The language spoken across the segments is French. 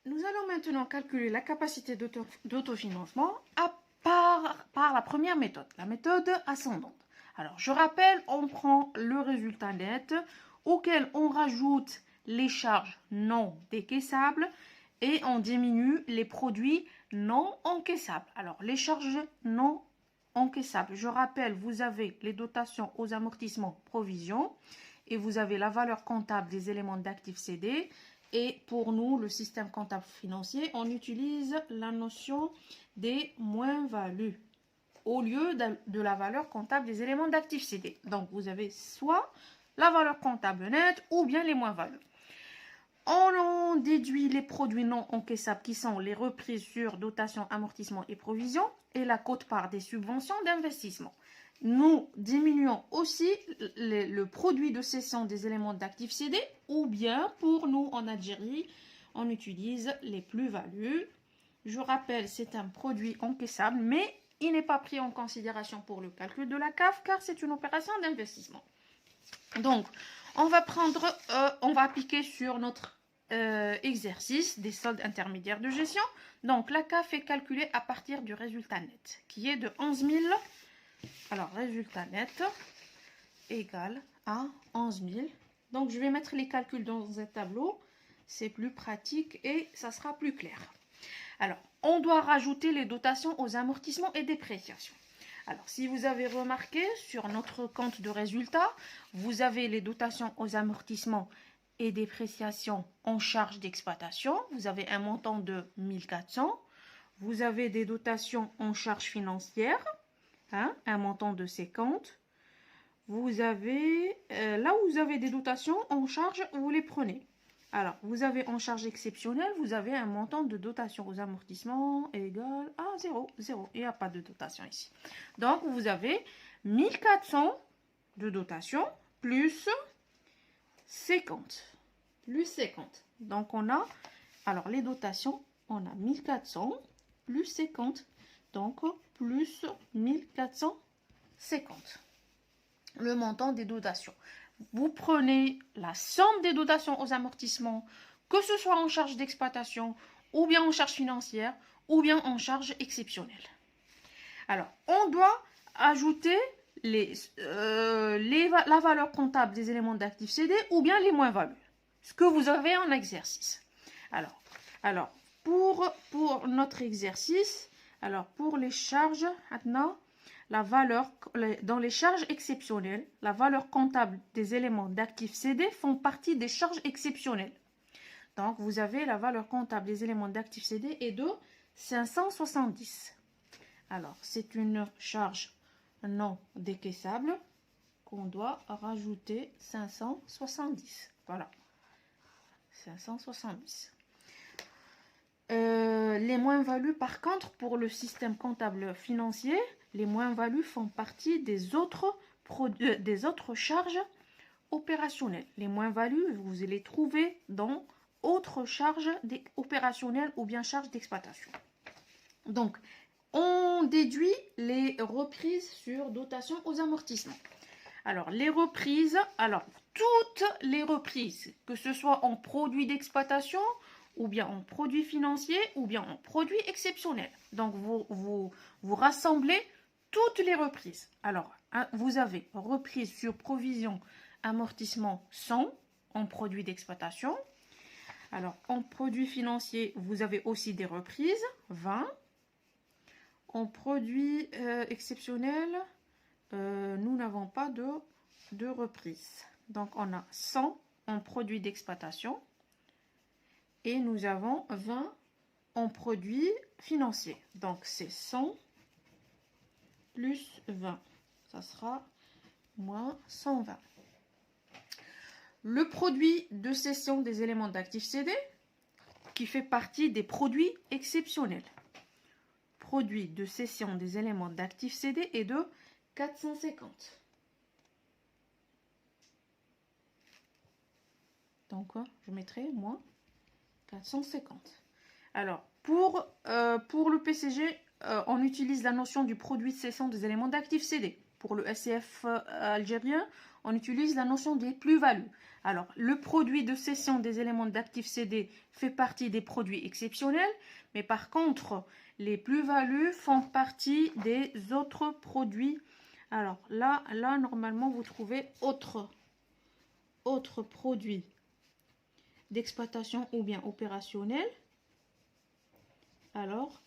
Nous allons maintenant calculer la capacité d'autofinancement par la première méthode, la méthode ascendante. Alors, je rappelle, on prend le résultat net auquel on rajoute les charges non décaissables et on diminue les produits non encaissables. Alors, les charges non encaissables, je rappelle, vous avez les dotations aux amortissements provisions et vous avez la valeur comptable des éléments d'actifs cédés. Et pour nous, le système comptable financier, on utilise la notion des moins-values au lieu de la valeur comptable des éléments d'actifs cédés. Donc, vous avez soit la valeur comptable nette ou bien les moins-values. On déduit les produits non encaissables qui sont les reprises sur dotation, amortissement et provision et la quote-part des subventions d'investissement. Nous diminuons aussi le produit de cession des éléments d'actifs cédés ou bien pour nous en Algérie, on utilise les plus-values. Je rappelle, c'est un produit encaissable, mais il n'est pas pris en considération pour le calcul de la CAF car c'est une opération d'investissement. Donc, on va appliquer sur notre exercice des soldes intermédiaires de gestion. Donc, la CAF est calculée à partir du résultat net qui est de 11 000. Alors, résultat net égal à 11 000. Donc, je vais mettre les calculs dans un tableau. C'est plus pratique et ça sera plus clair. Alors, on doit rajouter les dotations aux amortissements et dépréciations. Alors, si vous avez remarqué, sur notre compte de résultat, vous avez les dotations aux amortissements et dépréciations en charge d'exploitation. Vous avez un montant de 1400. Vous avez des dotations en charge financière. Un montant de 50. Vous avez, là où vous avez des dotations en charge, vous les prenez. Alors, vous avez en charge exceptionnelle, vous avez un montant de dotation aux amortissements égal à 0. Il n'y a pas de dotation ici. Donc, vous avez 1400 de dotation plus 50. Plus 50. Donc, on a, alors les dotations, on a 1400 plus 50. Donc, plus 1450. Le montant des dotations. Vous prenez la somme des dotations aux amortissements, que ce soit en charge d'exploitation, ou bien en charge financière, ou bien en charge exceptionnelle. Alors, on doit ajouter la valeur comptable des éléments d'actifs cédés, ou bien les moins-values, ce que vous avez en exercice. Alors pour notre exercice, alors pour les charges, maintenant, la valeur, dans les charges exceptionnelles, la valeur comptable des éléments d'actifs cédés font partie des charges exceptionnelles. Donc, vous avez la valeur comptable des éléments d'actifs cédés est de 570. Alors, c'est une charge non décaissable qu'on doit rajouter 570. Voilà. 570. Les moins-values, par contre, pour le système comptable financier, les moins-values font partie des autres charges opérationnelles. Les moins-values, vous les trouvez dans autres charges opérationnelles ou bien charges d'exploitation. Donc, on déduit les reprises sur dotation aux amortissements. Alors, les reprises, toutes les reprises, que ce soit en produits d'exploitation, ou bien en produits financiers, ou bien en produits exceptionnels. Donc, vous rassemblez toutes les reprises. Alors, vous avez reprise sur provision, amortissement 100 en produits d'exploitation. Alors, en produits financiers, vous avez aussi des reprises, 20. En produits exceptionnels, nous n'avons pas de reprise. Donc, on a 100 en produits d'exploitation. Et nous avons 20 en produits financiers. Donc, c'est 100 plus 20. Ça sera moins 120. Le produit de cession des éléments d'actifs cédés, qui fait partie des produits exceptionnels. Produit de cession des éléments d'actifs cédés est de 450. Donc, je mettrai moins 450. Alors, pour le PCG, on utilise la notion du produit de cession des éléments d'actifs cédés. pour le SCF algérien, on utilise la notion des plus-values. Alors, le produit de cession des éléments d'actifs cédés fait partie des produits exceptionnels, mais par contre, les plus-values font partie des autres produits. Alors, là normalement, vous trouvez autres produits d'exploitation ou bien opérationnels. Alors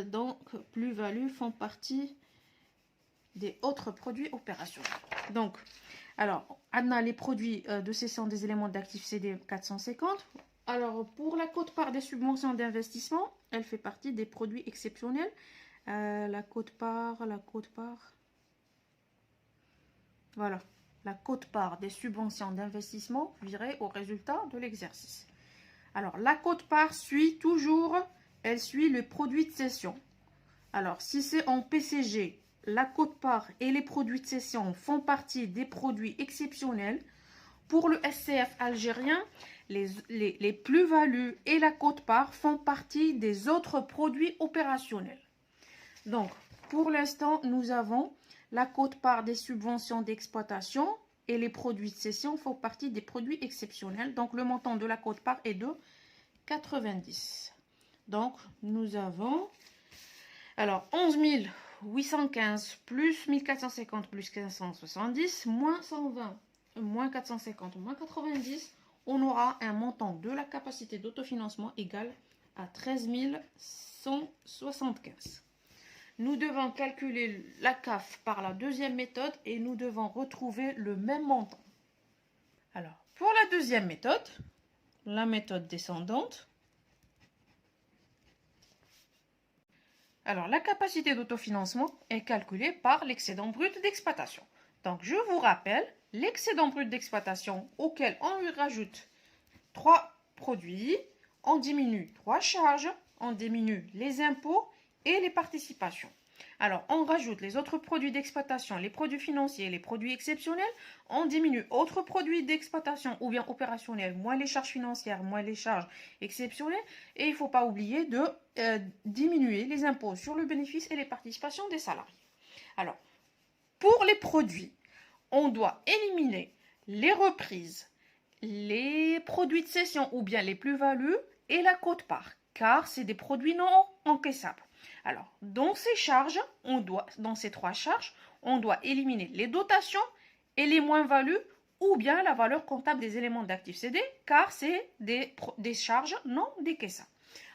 donc, plus-values font partie des autres produits opérationnels. Donc, alors, on a les produits de cession des éléments d'actifs cédés 450. Alors, pour la quote-part des subventions d'investissement, elle fait partie des produits exceptionnels. La quote-part. Voilà. La quote-part des subventions d'investissement virée au résultat de l'exercice. Alors, la quote-part suit le produit de cession. Alors, si c'est en PCG, la quote-part et les produits de cession font partie des produits exceptionnels. Pour le SCF algérien, les plus-values et la quote-part font partie des autres produits opérationnels. Donc, pour l'instant, nous avons la quote-part des subventions d'exploitation et les produits de cession font partie des produits exceptionnels. Donc, le montant de la quote-part est de 90. Donc, nous avons alors 11 815 plus 1450 plus 1570 moins 120 moins 450 moins 90. On aura un montant de la capacité d'autofinancement égal à 13 175. Nous devons calculer la CAF par la deuxième méthode et nous devons retrouver le même montant. Alors, pour la deuxième méthode, la méthode descendante, alors la capacité d'autofinancement est calculée par l'excédent brut d'exploitation. Donc, je vous rappelle, l'excédent brut d'exploitation auquel on lui rajoute 3 produits, on diminue 3 charges, on diminue les impôts et les participations. Alors, on rajoute les autres produits d'exploitation, les produits financiers, les produits exceptionnels. On diminue autres produits d'exploitation ou bien opérationnels, moins les charges financières, moins les charges exceptionnelles. Et il ne faut pas oublier de diminuer les impôts sur le bénéfice et les participations des salariés. Alors, pour les produits, on doit éliminer les reprises, les produits de cession ou bien les plus-values et la quote-part, car c'est des produits non encaissables. Alors, dans ces trois charges, on doit éliminer les dotations et les moins-values ou bien la valeur comptable des éléments d'actifs cédés, car c'est des charges non décaissables.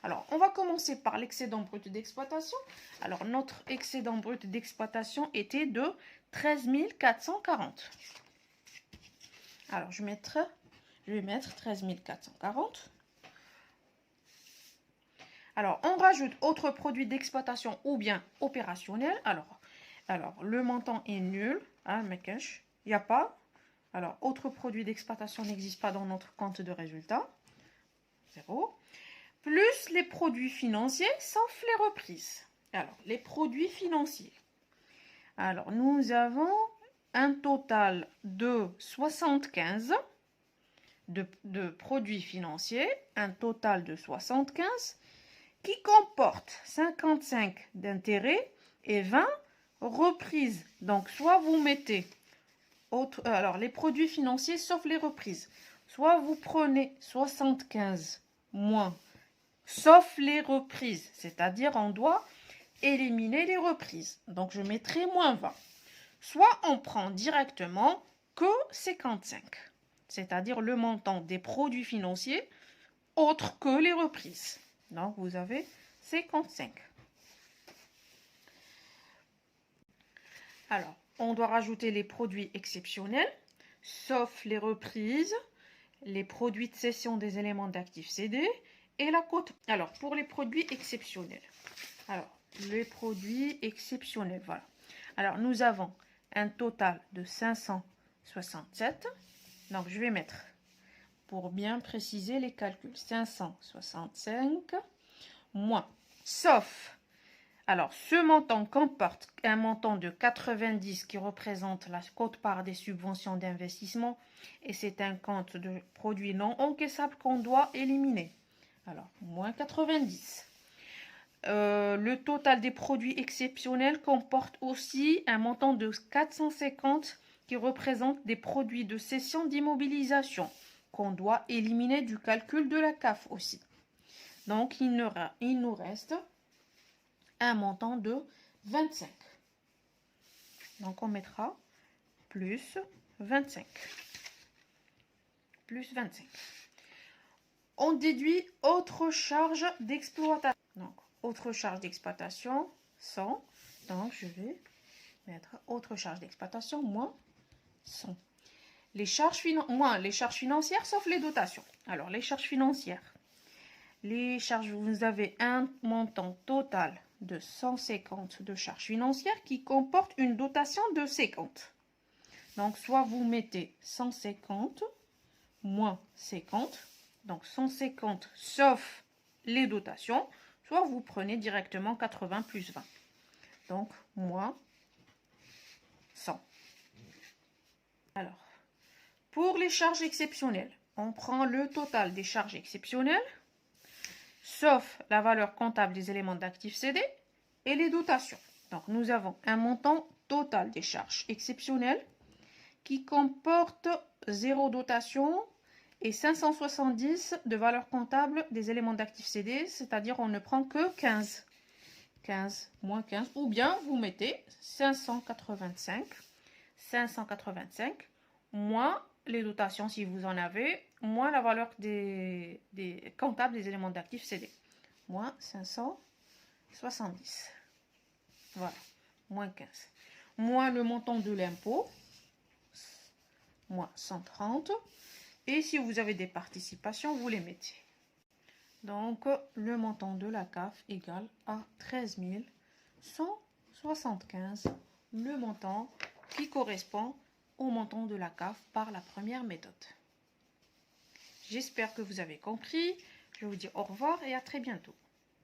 Alors, on va commencer par l'excédent brut d'exploitation. Alors, notre excédent brut d'exploitation était de 13 440. Alors, je vais mettre 13 440. Alors, on rajoute autres produits d'exploitation ou bien opérationnels. Alors, le montant est nul. Hein, il n'y a pas. Alors, autres produits d'exploitation n'existent pas dans notre compte de résultat. 0. Plus les produits financiers, sauf les reprises. Alors, les produits financiers. Alors, nous avons un total de 75 de produits financiers. Un total de 75 qui comporte 55 d'intérêts et 20 reprises. Donc, soit vous mettez les produits financiers sauf les reprises. Soit vous prenez 75 moins sauf les reprises. C'est-à-dire, on doit éliminer les reprises. Donc, je mettrai moins 20. Soit on prend directement que 55. C'est-à-dire le montant des produits financiers autres que les reprises. Donc, vous avez 55. Alors, on doit rajouter les produits exceptionnels, sauf les reprises, les produits de cession des éléments d'actifs cédés et la quote. Alors, pour les produits exceptionnels. Alors, les produits exceptionnels, voilà. Alors, nous avons un total de 567. Donc, je vais mettre, pour bien préciser les calculs, 565 moins, sauf, alors ce montant comporte un montant de 90 qui représente la quote-part des subventions d'investissement et c'est un compte de produits non encaissables qu'on doit éliminer. Alors, moins 90. Le total des produits exceptionnels comporte aussi un montant de 450 qui représente des produits de cession d'immobilisation qu'on doit éliminer du calcul de la CAF aussi. Donc, il nous reste un montant de 25. Donc, on mettra plus 25. Plus 25. On déduit autre charge d'exploitation. Donc, autre charge d'exploitation, 100. Donc, je vais mettre autre charge d'exploitation, moins 100. Les charges financières, sauf les dotations. Alors, les charges financières. Les charges, vous avez un montant total de 150 de charges financières qui comporte une dotation de 50. Donc, soit vous mettez 150 moins 50, donc 150 sauf les dotations, soit vous prenez directement 80 plus 20. Donc, moins 100. Alors, pour les charges exceptionnelles, on prend le total des charges exceptionnelles, sauf la valeur comptable des éléments d'actifs cédés et les dotations. Donc, nous avons un montant total des charges exceptionnelles qui comporte 0 dotation et 570 de valeur comptable des éléments d'actifs cédés, c'est-à-dire on ne prend que 15. 15 moins 15, ou bien vous mettez 585 moins les dotations si vous en avez, moins la valeur des comptables des éléments d'actifs cédés, moins 570. Voilà, moins 15. Moins le montant de l'impôt, moins 130. Et si vous avez des participations, vous les mettez. Donc, le montant de la CAF égale à 13 175, le montant qui correspond au montant de la CAF par la première méthode. J'espère que vous avez compris. Je vous dis au revoir et à très bientôt.